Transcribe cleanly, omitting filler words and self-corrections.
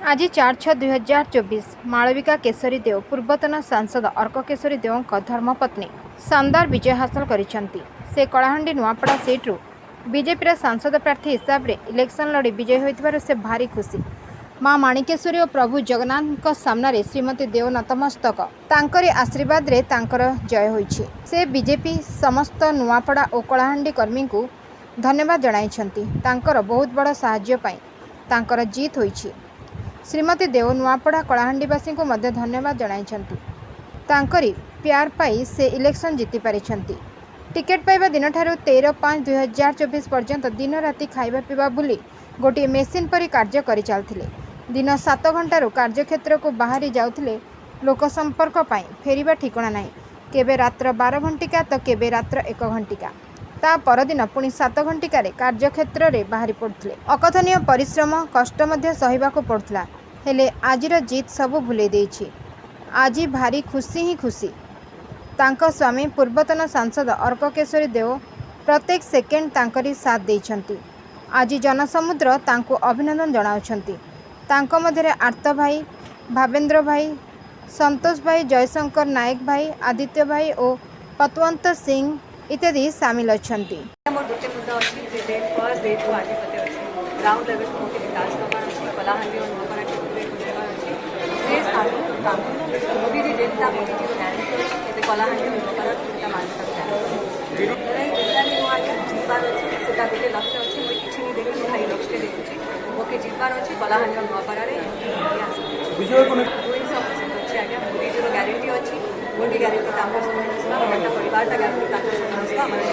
आज 4/6/2024 मालविका केशरी देव पूर्वतन सांसद अर्क केशरी देव धर्मपत्नी शानदार विजय हासिल करिसेंती। से कलाहांडी नुआपड़ा सीट्रु बीजेपी सांसद प्रार्थी हिसाब से इलेक्शन लड़ी विजय होइतिबारु से भारी खुशी। माँ माणिकेश्वरी और प्रभु जगन्नाथ सामने श्रीमती देव नतमस्तक तांकरी आशीर्वाद रे तांकर जय होइछि। से बीजेपी समस्त नुआपड़ा और कलाहांडी कर्मी को धन्यवाद जणाइछंती। तांकर बहुत बड़ साहाय्य पई तांकर जीत होइछि। श्रीमती देव नुआपड़ा कलाहांडीवासी को मध्य धन्यवाद जणाइछंती। तांकरी प्यार पाई से इलेक्शन जीति पारिछंती। टिकेट पाइबा दिन ठारू 13/5/2024 पर्यंत दिन राति खाइबा पीवा भूली गोटे मेसीन परी कार्य करि चालथिले। दिन 7 घंटारू कार्यक्षेत्र को बाहरी जाउथिले। लोक संपर्क पाई फेरिबा ठिकणा नाही। केबे रात्र 12 घंटिका तो केबे रात्र 1 घंटिका। ता परदिन पुणी 7 घंटिकारे कार्यक्षेत्र रे बाहरी पड़ुथिले। अकथनीय परिश्रम कष्ट मध्य सहिबाको पड़ुथला। हेले आजिर जीत सबु भूले देछि। आज भारी खुशी ही खुशी। तांको स्वामी पूर्वतन सांसद अर्क केशरी देव प्रत्येक सेकेंड तांकरी साथ देइछंती। आज जनसमुद्र तांको अभिनंदन जणाउछंती। तांको मध्यरे आर्त भाई, भावेंद्र भाई, संतोष भाई, जयशंकर नायक भाई, आदित्य भाई और पतवंत सिंह इत्यादि सामिल अछंती। मोर गोटे मुद्दा अछि जे डेट फर्स्ट डेट को आगे पते अछि ग्राउंड लेवल को मोटे विकास करबार अछि कलाहांडी और नोपरा के पूरे बुझेबार अछि से स्थान काम मोदी जी जेता मोदी जी को गारंटी अछि जे कलाहांडी और नोपरा पूरा मानता है रे जिल्ला नि आगे जीवार अछि सेटा गोटे लक्ष्य अछि मोय किछि नि देखि भाई लक्ष्य देखुछि ओके जीवार अछि कलाहांडी और नोपरा रे विजय को कोई सब अछि आगे मोदी जी को गारंटी अछि मोदी गारंटी तांको समझना परिवार ता गारंटी तांको समझना हमारे